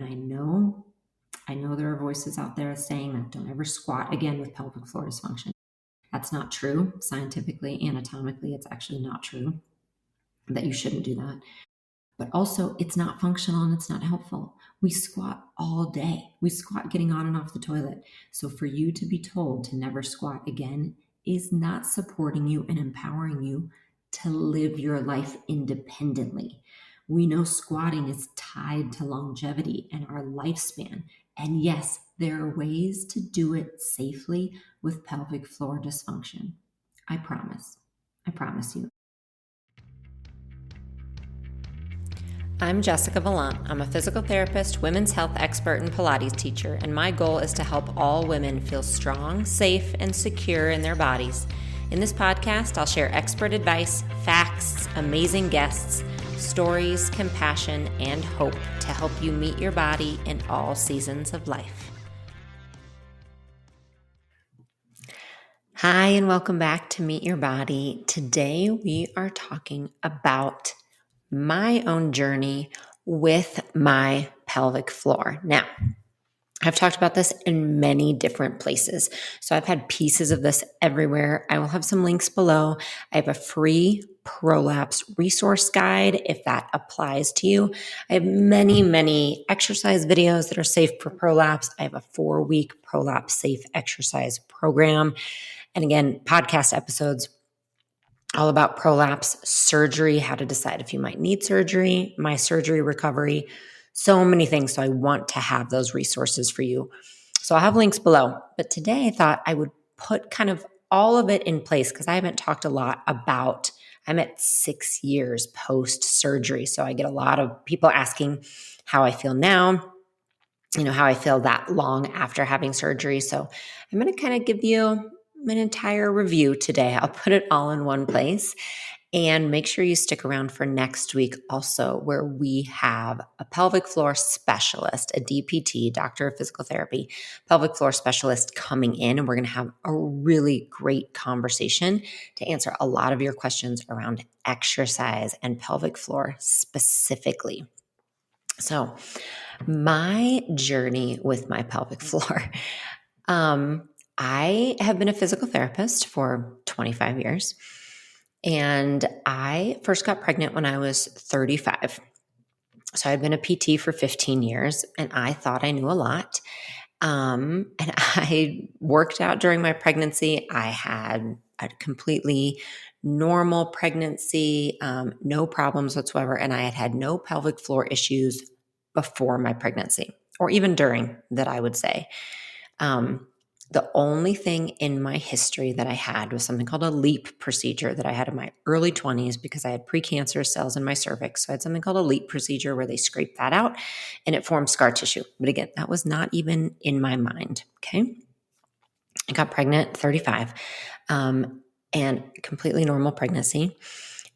I know there are voices out there saying that don't ever squat again with pelvic floor dysfunction. That's not true. Scientifically, anatomically, it's actually not true that you shouldn't do that. But also, it's not functional and it's not helpful. We squat all day. We squat getting on and off the toilet. So for you to be told to never squat again is not supporting you and empowering you to live your life independently. We know squatting is tied to longevity and our lifespan. And yes, there are ways to do it safely with pelvic floor dysfunction. I promise. I promise you. I'm Jessica Vallant. I'm a physical therapist, women's health expert, and Pilates teacher, and my goal is to help all women feel strong, safe, and secure in their bodies. In this podcast, I'll share expert advice, facts, amazing guests, stories, compassion, and hope to help you meet your body in all seasons of life. Hi, and welcome back to Meet Your Body. Today, we are talking about my own journey with my pelvic floor. Now, I've talked about this in many different places. So I've had pieces of this everywhere. I will have some links below. I have a free Prolapse resource guide if that applies to you. I have many exercise videos that are safe for prolapse. I have a 4-week prolapse safe exercise program. And again, podcast episodes all about prolapse, surgery, how to decide if you might need surgery, my surgery recovery, so many things. So I want to have those resources for you. So I'll have links below. But today I thought I would put kind of all of it in place because I haven't talked a lot about, I'm at 6 years post-surgery. So I get a lot of people asking how I feel now, how I feel that long after having surgery. So I'm going to kind of give you an entire review today. I'll put it all in one place, and make sure you stick around for next week also, where we have a pelvic floor specialist, a DPT, doctor of physical therapy, pelvic floor specialist coming in, and we're going to have a really great conversation to answer a lot of your questions around exercise and pelvic floor specifically. So my journey with my pelvic floor, I have been a physical therapist for 25 years, and I first got pregnant when I was 35. So I'd been a PT for 15 years, and I thought I knew a lot. And I worked out during my pregnancy. I had a completely normal pregnancy, no problems whatsoever, and I had no pelvic floor issues before my pregnancy, or even during that, I would say. The only thing in my history that I had was something called a LEAP procedure that I had in my early 20s because I had precancerous cells in my cervix. So I had something called a LEAP procedure where they scrape that out and it formed scar tissue. But again, that was not even in my mind. Okay. I got pregnant at 35, and completely normal pregnancy.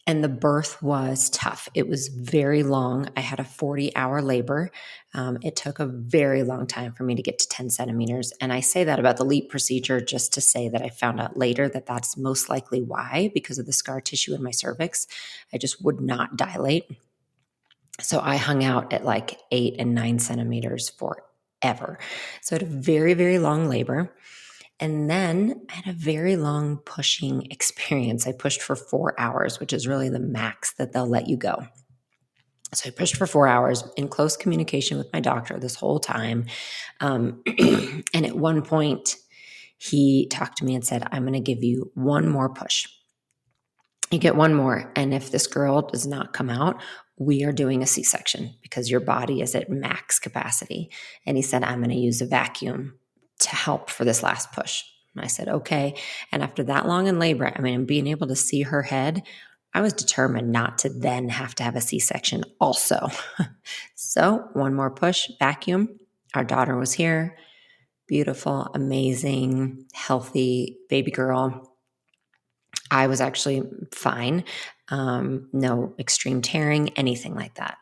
And the birth was tough. It was very long. I had a 40-hour labor. It took a very long time for me to get to 10 centimeters. And I say that about the LEAP procedure just to say that I found out later that that's most likely why, because of the scar tissue in my cervix. I just would not dilate. So I hung out at like 8 and 9 centimeters forever. So I had a very, very long labor. And then I had a very long pushing experience. I pushed for 4 hours, which is really the max that they'll let you go. So I pushed for 4 hours in close communication with my doctor this whole time. And at one point, he talked to me and said, I'm going to give you one more push. You get one more. And if this girl does not come out, we are doing a C-section because your body is at max capacity. And he said, I'm going to use a vacuum to help for this last push. And I said, okay. And after that long in labor, being able to see her head, I was determined not to then have to have a C-section also. So one more push, vacuum. Our daughter was here. Beautiful, amazing, healthy baby girl. I was actually fine. No extreme tearing, anything like that.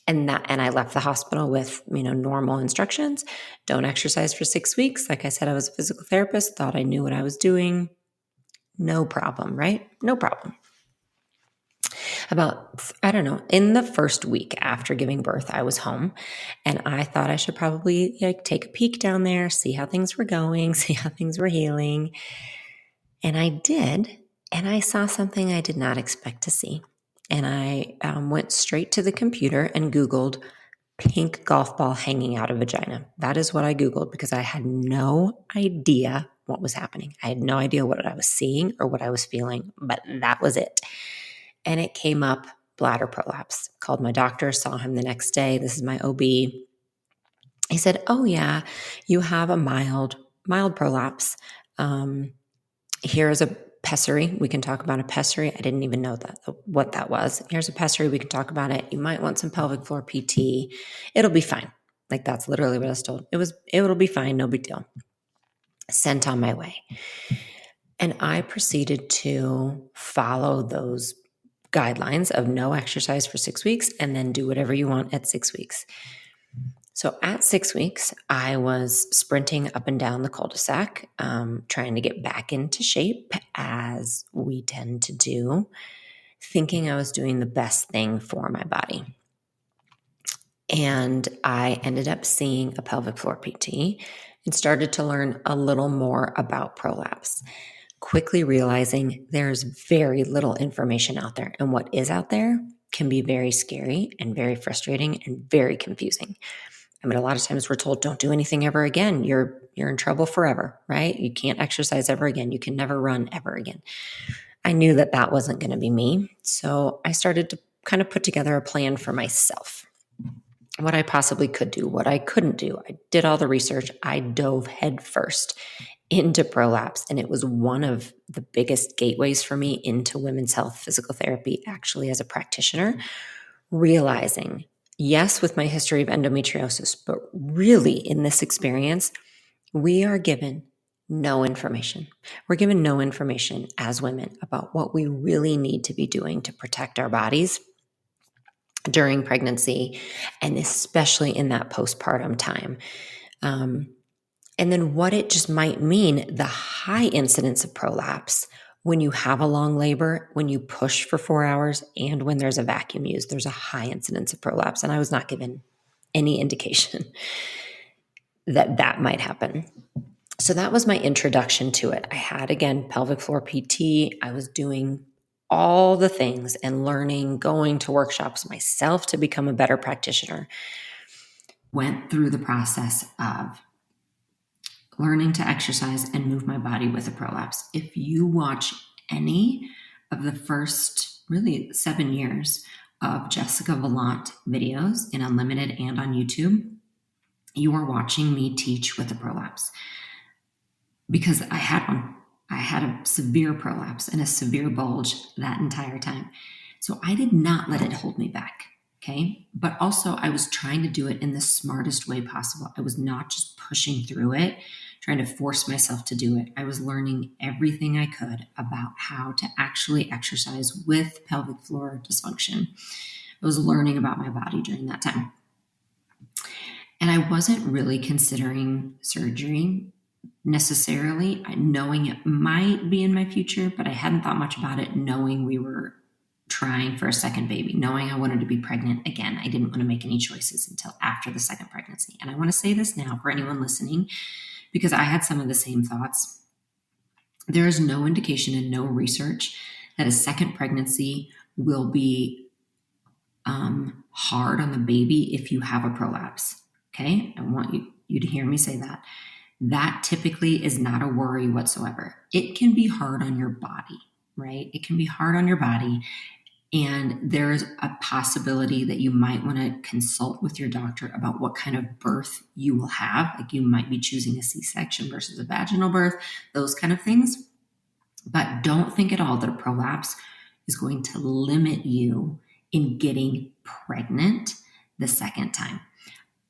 And I left the hospital with, normal instructions. Don't exercise for 6 weeks. Like I said, I was a physical therapist, thought I knew what I was doing. No problem, right? No problem. About, I don't know, in the first week after giving birth, I was home and I thought I should probably take a peek down there, see how things were going, see how things were healing. And I did. And I saw something I did not expect to see. And I went straight to the computer and Googled pink golf ball hanging out of vagina. That is what I Googled because I had no idea what was happening. I had no idea what I was seeing or what I was feeling, but that was it. And it came up bladder prolapse. Called my doctor, saw him the next day. This is my OB. He said, "Oh yeah, you have a mild prolapse. Here's a pessary. We can talk about a pessary. I didn't even know what that was. Here's a pessary. We can talk about it. You might want some pelvic floor PT. It'll be fine." Like that's literally what I was told. It'll be fine. No big deal. Sent on my way. And I proceeded to follow those guidelines of no exercise for 6 weeks and then do whatever you want at 6 weeks. So at 6 weeks, I was sprinting up and down the cul-de-sac, trying to get back into shape as we tend to do, thinking I was doing the best thing for my body. And I ended up seeing a pelvic floor PT and started to learn a little more about prolapse, quickly realizing there's very little information out there. And what is out there can be very scary and very frustrating and very confusing. I mean, a lot of times we're told, don't do anything ever again. You're in trouble forever, right? You can't exercise ever again. You can never run ever again. I knew that wasn't going to be me. So I started to kind of put together a plan for myself. What I possibly could do, what I couldn't do. I did all the research. I dove headfirst into prolapse, and it was one of the biggest gateways for me into women's health physical therapy, actually as a practitioner, realizing, yes, with my history of endometriosis, but really in this experience, we are given no information. We're given no information as women about what we really need to be doing to protect our bodies during pregnancy, and especially in that postpartum time. And then what it just might mean, the high incidence of prolapse when you have a long labor, when you push for 4 hours, and when there's a vacuum used, there's a high incidence of prolapse. And I was not given any indication that might happen. So that was my introduction to it. I had, again, pelvic floor PT. I was doing all the things and learning, going to workshops myself to become a better practitioner. Went through the process of learning to exercise and move my body with a prolapse. If you watch any of the first really 7 years of Jessica Valant videos in Unlimited and on YouTube, you are watching me teach with a prolapse. Because I had one. I had a severe prolapse and a severe bulge that entire time. So I did not let it hold me back. Okay. But also I was trying to do it in the smartest way possible. I was not just pushing through it, trying to force myself to do it. I was learning everything I could about how to actually exercise with pelvic floor dysfunction. I was learning about my body during that time. And I wasn't really considering surgery necessarily, knowing it might be in my future, but I hadn't thought much about it, knowing we were trying for a second baby, knowing I wanted to be pregnant again. I didn't want to make any choices until after the second pregnancy. And I want to say this now for anyone listening, because I had some of the same thoughts. There is no indication and no research that a second pregnancy will be hard on the baby if you have a prolapse. Okay? I want you to hear me say that. That typically is not a worry whatsoever. It can be hard on your body, right? It can be hard on your body. And there's a possibility that you might want to consult with your doctor about what kind of birth you will have. Like you might be choosing a C-section versus a vaginal birth, those kind of things. But don't think at all that a prolapse is going to limit you in getting pregnant the second time.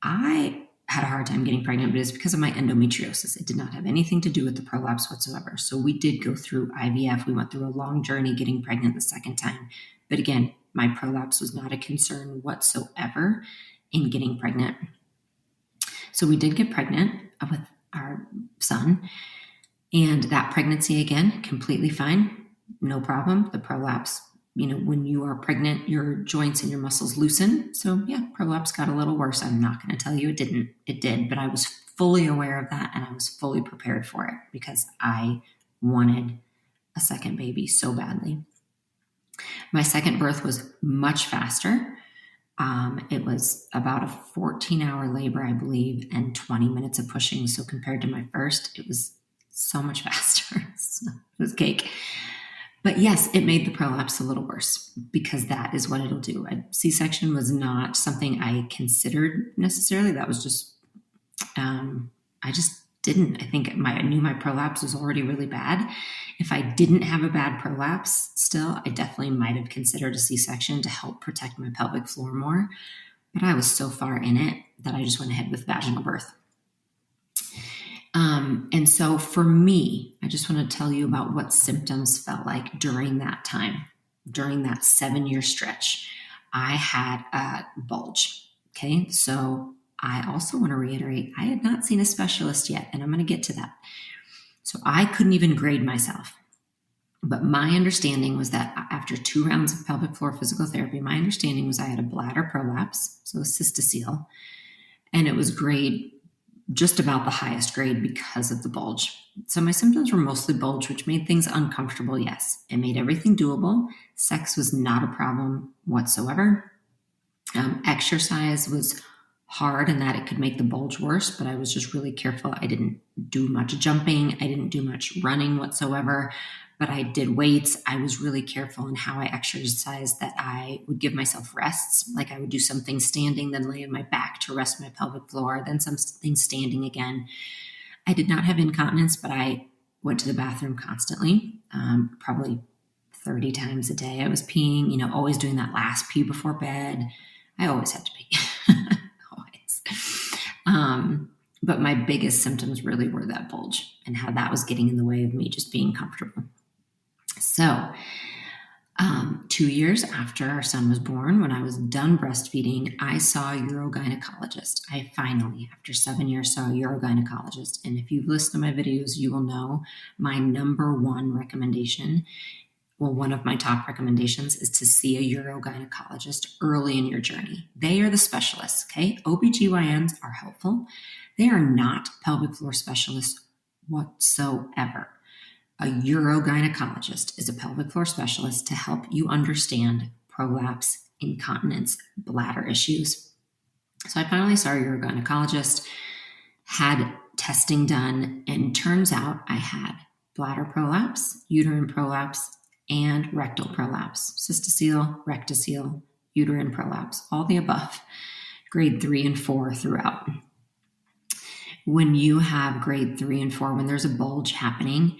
I had a hard time getting pregnant, but it's because of my endometriosis. It did not have anything to do with the prolapse whatsoever. So we did go through IVF. We went through a long journey getting pregnant the second time. But again, my prolapse was not a concern whatsoever in getting pregnant. So we did get pregnant with our son. And that pregnancy, again, completely fine. No problem. The prolapse when you are pregnant, your joints and your muscles loosen. So yeah, prolapse got a little worse. I'm not going to tell you it didn't. It did, but I was fully aware of that and I was fully prepared for it because I wanted a second baby so badly. My second birth was much faster. It was about a 14-hour labor, I believe, and 20 minutes of pushing. So compared to my first, it was so much faster. It was cake. But yes, it made the prolapse a little worse because that is what it'll do. A C-section was not something I considered necessarily. That was just, I just didn't. I think I knew my prolapse was already really bad. If I didn't have a bad prolapse still, I definitely might have considered a C-section to help protect my pelvic floor more. But I was so far in it that I just went ahead with vaginal birth. And so for me, I just want to tell you about what symptoms felt like during that time, during that 7-year stretch. I had a bulge. Okay. So I also want to reiterate, I had not seen a specialist yet, and I'm going to get to that. So I couldn't even grade myself. But my understanding was that after 2 rounds of pelvic floor physical therapy, my understanding was I had a bladder prolapse, so a cystocele, and it was grade just about the highest grade because of the bulge. So my symptoms were mostly bulge, which made things uncomfortable. Yes, it made everything doable. Sex was not a problem whatsoever. Exercise was hard in that it could make the bulge worse, but I was just really careful. I didn't do much jumping. I didn't do much running whatsoever, but I did weights. I was really careful in how I exercised, that I would give myself rests. Like I would do some things standing, then lay on my back to rest my pelvic floor, then some things standing again. I did not have incontinence, but I went to the bathroom constantly, probably 30 times a day. I was peeing, always doing that last pee before bed. I always had to pee. But my biggest symptoms really were that bulge and how that was getting in the way of me just being comfortable. So 2 years after our son was born, when I was done breastfeeding, I saw a urogynecologist. I finally, after 7 years, saw a urogynecologist. And if you've listened to my videos, you will know my number one recommendation. Well, one of my top recommendations is to see a urogynecologist early in your journey. They are the specialists, okay? OBGYNs are helpful. They are not pelvic floor specialists whatsoever. A urogynecologist is a pelvic floor specialist to help you understand prolapse, incontinence, bladder issues. So I finally saw a urogynecologist, had testing done, and turns out I had bladder prolapse, uterine prolapse, and rectal prolapse, cystocele, rectocele, uterine prolapse, all the above, grade 3 and 4 throughout. When you have grade 3 and 4, when there's a bulge happening,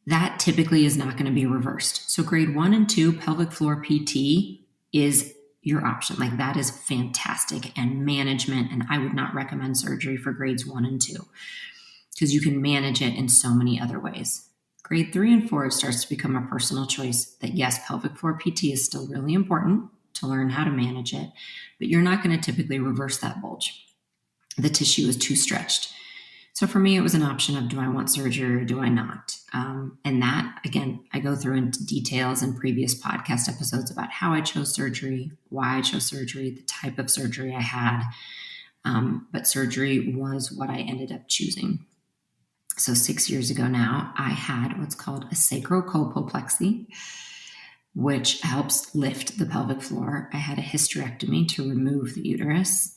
that typically is not going to be reversed. So grade 1 and 2 pelvic floor PT is your option. Like that is fantastic and management. And I would not recommend surgery for grades 1 and 2 because you can manage it in so many other ways. Grade 3 and 4, it starts to become a personal choice that yes, pelvic floor PT is still really important to learn how to manage it, but you're not going to typically reverse that bulge. The tissue is too stretched. So for me, it was an option of do I want surgery or do I not? And that, again, I go through into details in previous podcast episodes about how I chose surgery, why I chose surgery, the type of surgery I had. But surgery was what I ended up choosing. So 6 years ago now, I had what's called a sacrocolpoplexy, which helps lift the pelvic floor. I had a hysterectomy to remove the uterus,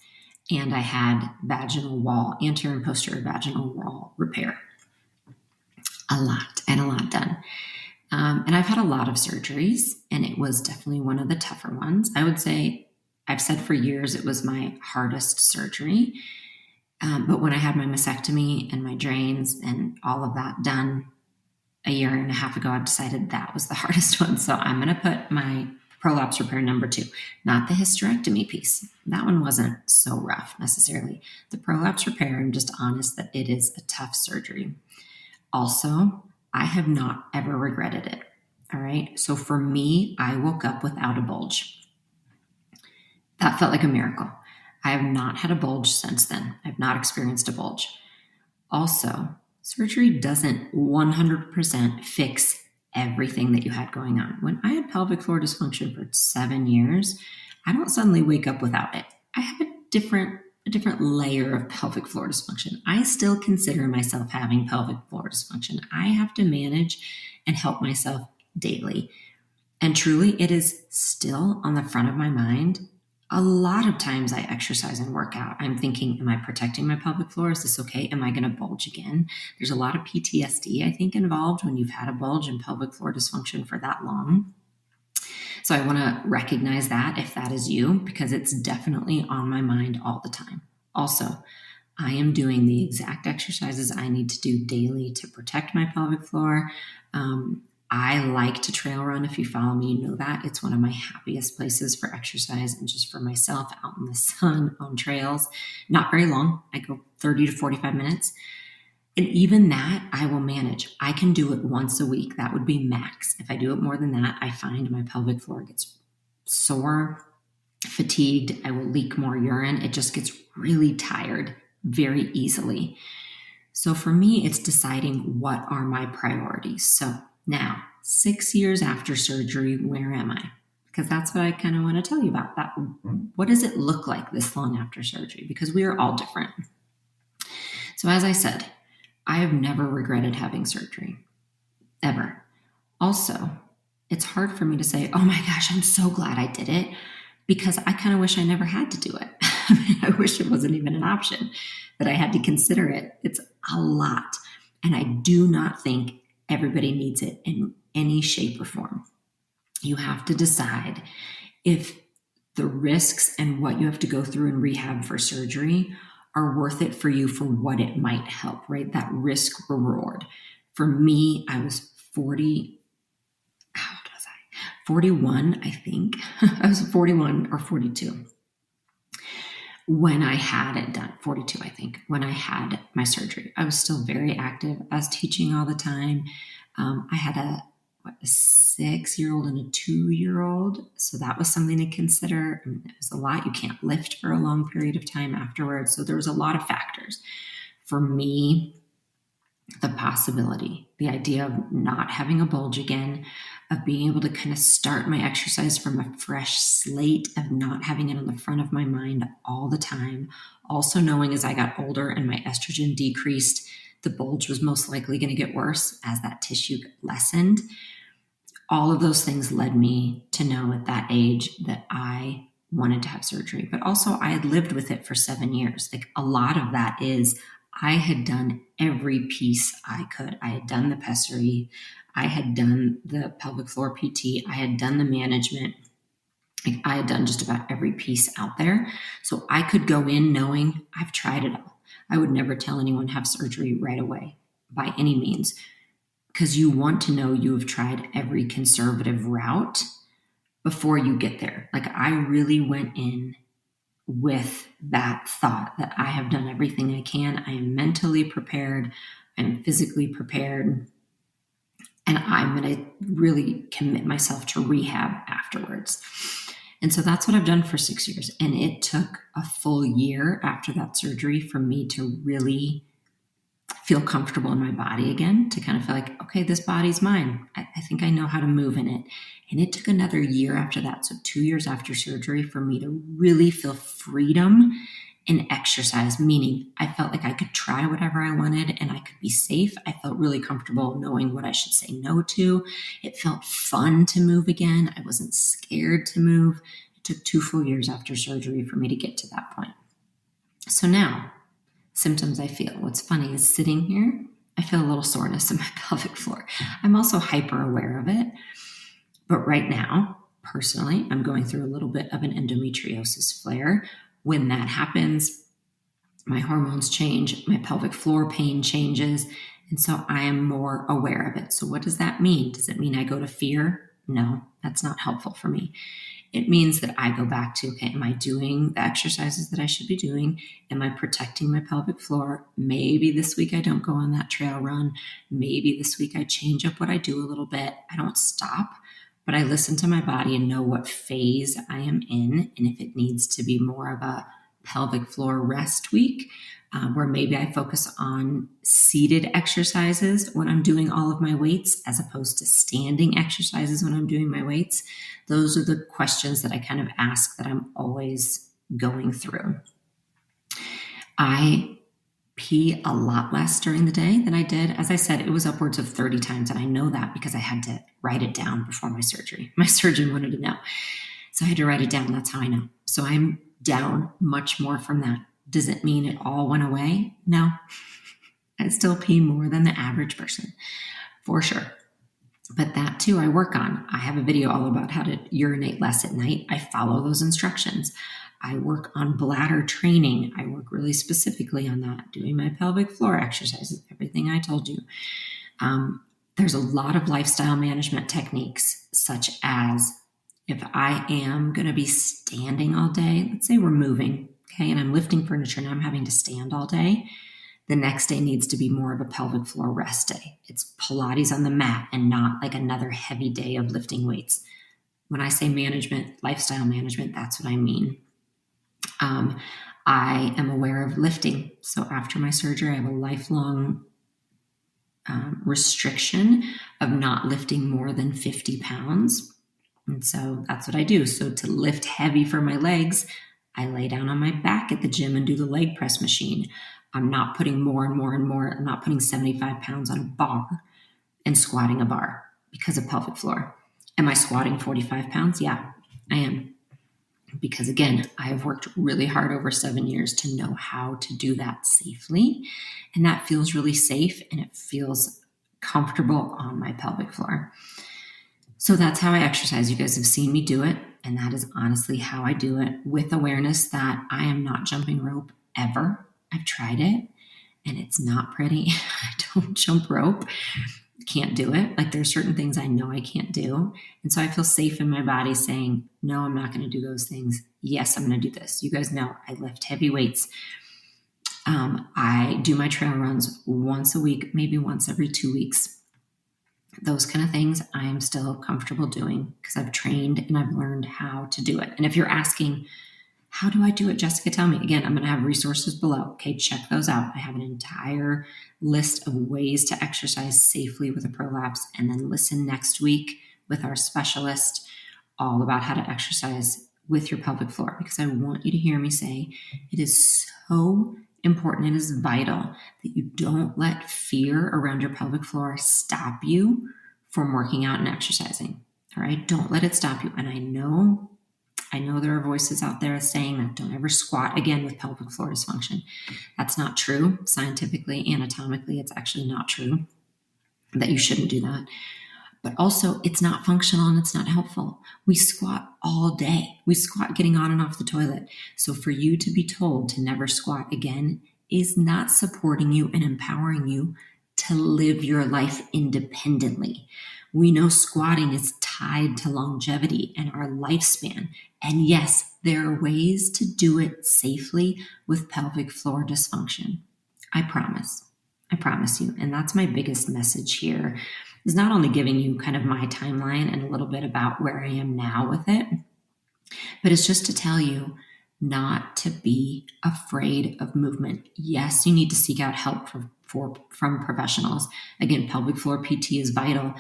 and I had vaginal wall, anterior and posterior vaginal wall repair. A lot done. And I've had a lot of surgeries, and it was definitely one of the tougher ones. I would say, I've said for years it was my hardest surgery. But when I had my mastectomy and my drains and all of that done a year and a half ago, I decided that was the hardest one. So I'm going to put my prolapse repair number 2, not the hysterectomy piece. That one wasn't so rough necessarily. The prolapse repair, I'm just honest that it is a tough surgery. Also, I have not ever regretted it. All right. So for me, I woke up without a bulge. That felt like a miracle. I have not had a bulge since then. I've not experienced a bulge. Also, surgery doesn't 100% fix everything that you had going on. When I had pelvic floor dysfunction for 7 years, I don't suddenly wake up without it. I have a different layer of pelvic floor dysfunction. I still consider myself having pelvic floor dysfunction. I have to manage and help myself daily. And truly, it is still on the front of my mind. A lot of times I exercise and work out. I'm thinking, am I protecting my pelvic floor? Is this okay? Am I going to bulge again? There's a lot of PTSD, I think, involved when you've had a bulge and pelvic floor dysfunction for that long. So I want to recognize that if that is you, because it's definitely on my mind all the time. Also, I am doing the exact exercises I need to do daily to protect my pelvic floor. I like to trail run. If you follow me, you know that. It's one of my happiest places for exercise and just for myself out in the sun on trails. Not very long. I go 30 to 45 minutes. And even that, I will manage. I can do it once a week. That would be max. If I do it more than that, I find my pelvic floor gets sore, fatigued. I will leak more urine. It just gets really tired very easily. So for me, it's deciding what are my priorities. So now, 6 years after surgery, where am I? Because that's what I kind of want to tell you about. That. What does it look like this long after surgery? Because we are all different. So as I said, I have never regretted having surgery, ever. Also, it's hard for me to say, oh my gosh, I'm so glad I did it, because I kind of wish I never had to do it. I wish it wasn't even an option, that I had to consider it. It's a lot. And I do not think everybody needs it in any shape or form. You have to decide if the risks and what you have to go through in rehab for surgery are worth it for you for what it might help, right? That risk reward. For me, I was 41, I think. I was 41 or 42 when I had it done. 42, I think, when I had my surgery. I was still very active. I was teaching all the time. I had a 6-year-old and a 2-year-old. So that was something to consider. I mean, it was a lot. You can't lift for a long period of time afterwards. So there was a lot of factors. For me, the possibility, the idea of not having a bulge again, of being able to kind of start my exercise from a fresh slate, of not having it on the front of my mind all the time. Also knowing as I got older and my estrogen decreased, the bulge was most likely going to get worse as that tissue lessened. All of those things led me to know at that age that I wanted to have surgery. But also I had lived with it for 7 years. Like, a lot of that is I had done every piece I could. I had done the pessary. I had done the pelvic floor PT. I had done the management. I had done just about every piece out there. So I could go in knowing I've tried it all. I would never tell anyone have surgery right away by any means, because you want to know you have tried every conservative route before you get there. Like, I really went in with that thought that I have done everything I can. I am mentally prepared. I'm physically prepared. And I'm going to really commit myself to rehab afterwards. And so that's what I've done for 6 years. And it took a full year after that surgery for me to really feel comfortable in my body again, to kind of feel like, okay, this body's mine. I think I know how to move in it. And it took another year after that, so 2 years after surgery, for me to really feel freedom in exercise, meaning I felt like I could try whatever I wanted and I could be safe. I felt really comfortable knowing what I should say no to. It felt fun to move again. I wasn't scared to move. It took 2 full years after surgery for me to get to that point. So now, symptoms I feel. What's funny is sitting here, I feel a little soreness in my pelvic floor. I'm also hyper aware of it. But right now, personally, I'm going through a little bit of an endometriosis flare. When that happens, my hormones change, my pelvic floor pain changes, and so I am more aware of it. So what does that mean? Does it mean I go to fear? No, that's not helpful for me. It means that I go back to, okay, am I doing the exercises that I should be doing? Am I protecting my pelvic floor? Maybe this week I don't go on that trail run. Maybe this week I change up what I do a little bit. I don't stop, but I listen to my body and know what phase I am in. And if it needs to be more of a pelvic floor rest week, where maybe I focus on seated exercises when I'm doing all of my weights as opposed to standing exercises when I'm doing my weights. Those are the questions that I kind of ask that I'm always going through. I pee a lot less during the day than I did. As I said, it was upwards of 30 times. And I know that because I had to write it down before my surgery. My surgeon wanted to know. So I had to write it down. That's how I know. So I'm down much more from that. Does it mean it all went away? No. I still pee more than the average person, for sure. But that too, I work on. I have a video all about how to urinate less at night. I follow those instructions. I work on bladder training. I work really specifically on that, doing my pelvic floor exercises, everything I told you. There's a lot of lifestyle management techniques, such as if I am going to be standing all day, let's say we're moving, okay, and I'm lifting furniture and I'm having to stand all day, the next day needs to be more of a pelvic floor rest day. It's Pilates on the mat and not like another heavy day of lifting weights. When I say management, lifestyle management, that's what I mean. I am aware of lifting. So after my surgery, I have a lifelong restriction of not lifting more than 50 pounds. And so that's what I do. So to lift heavy for my legs, I lay down on my back at the gym and do the leg press machine. I'm not putting more and more and more. I'm not putting 75 pounds on a bar and squatting a bar because of pelvic floor. Am I squatting 45 pounds? Yeah, I am. Because again, I have worked really hard over 7 years to know how to do that safely. And that feels really safe and it feels comfortable on my pelvic floor. So that's how I exercise. You guys have seen me do it. And that is honestly how I do it, with awareness that I am not jumping rope ever. I've tried it and it's not pretty. I don't jump rope. Can't do it. Like there's certain things I know I can't do. And so I feel safe in my body saying, no, I'm not going to do those things. Yes, I'm going to do this. You guys know I lift heavy weights. I do my trail runs once a week, maybe once every 2 weeks. Those kind of things I am still comfortable doing because I've trained and I've learned how to do it. And if you're asking, how do I do it, Jessica? Tell me. Again, I'm going to have resources below. Okay, check those out. I have an entire list of ways to exercise safely with a prolapse, and then listen next week with our specialist all about how to exercise with your pelvic floor, because I want you to hear me say it is so important. It is vital that you don't let fear around your pelvic floor stop you from working out and exercising. All right, don't let it stop you. And I know there are voices out there saying that don't ever squat again with pelvic floor dysfunction. That's not true. Scientifically, anatomically, it's actually not true that you shouldn't do that. But also, it's not functional and it's not helpful. We squat all day. We squat getting on and off the toilet. So for you to be told to never squat again is not supporting you and empowering you to live your life independently. We know squatting is tied to longevity and our lifespan. And yes, there are ways to do it safely with pelvic floor dysfunction. I promise. I promise you. And that's my biggest message here, is not only giving you kind of my timeline and a little bit about where I am now with it, but it's just to tell you not to be afraid of movement. Yes, you need to seek out help from professionals. Again, pelvic floor PT is vital.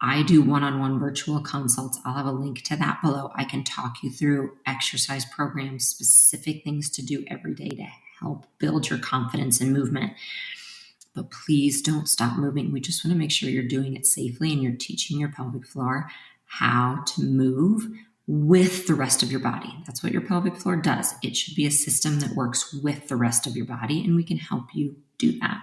I do one-on-one virtual consults. I'll have a link to that below. I can talk you through exercise programs, specific things to do every day to help build your confidence in movement. But please don't stop moving. We just want to make sure you're doing it safely and you're teaching your pelvic floor how to move with the rest of your body. That's what your pelvic floor does. It should be a system that works with the rest of your body, and we can help you do that.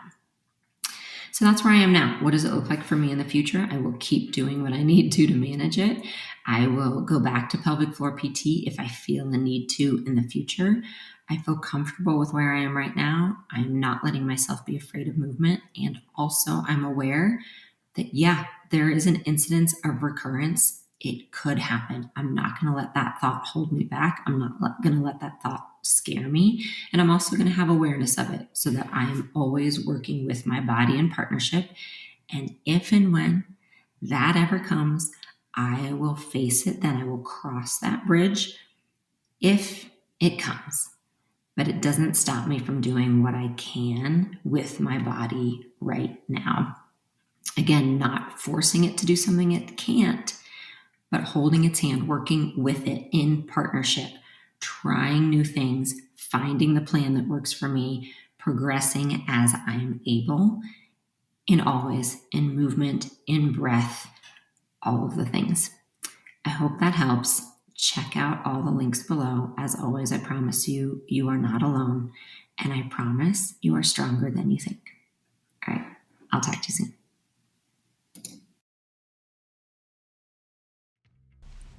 So that's where I am now. What does it look like for me in the future? I will keep doing what I need to manage it. I will go back to pelvic floor PT if I feel the need to in the future. I feel comfortable with where I am right now. I'm not letting myself be afraid of movement. And also I'm aware that, yeah, there is an incidence of recurrence. It could happen. I'm not going to let that thought hold me back. I'm not going to let that thought scare me. And I'm also going to have awareness of it so that I am always working with my body in partnership. And if and when that ever comes, I will face it. Then I will cross that bridge if it comes. but it doesn't stop me from doing what I can with my body right now. Again, not forcing it to do something it can't, but holding its hand, working with it in partnership, trying new things, finding the plan that works for me, progressing as I'm able, in always, in movement, in breath, all of the things. I hope that helps. Check out all the links below. As always, I promise you, you are not alone, and I promise you are stronger than you think. All right, I'll talk to you soon.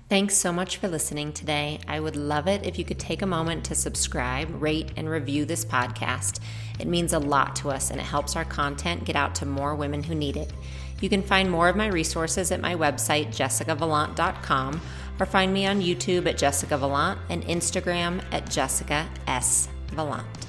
Thanks so much for listening today. I would love it if you could take a moment to subscribe, rate, and review this podcast. It means a lot to us and it helps our content get out to more women who need it. You can find more of my resources at my website, jessicavallant.com, or find me on YouTube at Jessica Vallant and Instagram at Jessica S. Vallant.